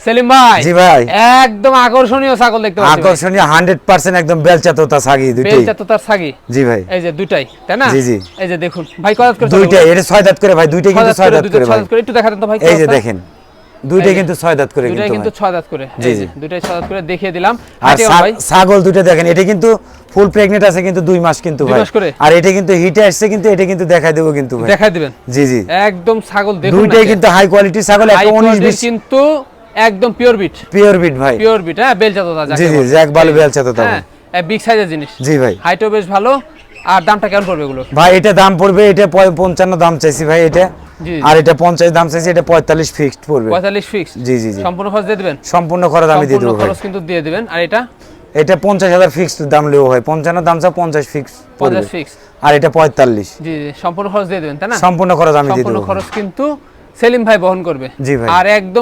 সেলিম ভাই, জি ভাই, একদম আকর্ষণীয় ছাগল দেখতে পাচ্ছি। আকর্ষণীয় 100% একদম বেলচা তোতা ছাগি দুইটাই। বেলচা তোতার ছাগি, জি ভাই, এই যে দুইটাই, তাই না? জি জি, এই যে দেখুন ভাই, কয় দাঁত করে দুইটাই, এটা 6 দাঁত করে ভাই, দুইটাই কিন্তু 6 দাঁত করে ভাই। একটু দেখাতেন তো ভাই। এই যে দেখেন, দুইটাই কিন্তু 6 দাঁত করে, দুইটাই কিন্তু 6 দাঁত করে, এই যে দুইটাই 6 দাঁত করে দেখিয়ে দিলাম। আর ছাগল দুইটা দেখেন, এটা কিন্তু ফুল প্রেগন্যান্ট আছে কিন্তু 2 মাস কিন্তু ভাই, আর এটা কিন্তু হিটে আসছে কিন্তু, এটা কিন্তু দেখাই দেব কিন্তু ভাই, দেখাই দিবেন। জি জি, একদম ছাগল দেখুন, দুইটাই কিন্তু হাই কোয়ালিটি ছাগল, একটা 19-20 কিন্তু একদম পিওর বিট, পিওর বিট ভাই, পিওর বিট। হ্যাঁ, বেলচা তোতা যাকে জি জি, বলে। জ্যাক ভালো বেলচা তোতা। হ্যাঁ, বিগ সাইজের জিনিস। জি ভাই, হাইটও বেশ ভালো। আর দামটা কেমন পড়বে এগুলো ভাই? এটা দাম পড়বে, এটা 55 দাম চাইছি ভাই এটা, আর এটা 50 দাম চাইছি, এটা 45 ফিক্সড পড়বে। 45 ফিক্সড? জি জি জি, সম্পূর্ণ খরচ দিয়ে দিবেন? সম্পূর্ণ খরচ আমি দিয়ে দেব ভাই। খরচ কিন্তু দিয়ে দিবেন। আর এটা? এটা 50,000 ফিক্সড দাম লিও ভাই, 55 দাম চা 50 ফিক্সড পড়বে, 50 ফিক্সড। আর এটা 45। জি জি, সম্পূর্ণ খরচ দিয়ে দিবেন, তাই না? সম্পূর্ণ খরচ আমি দিয়ে দেব। সম্পূর্ণ খরচ কিন্তু সেলিম ভাই বহন করবে। জি ভাই, আর একদম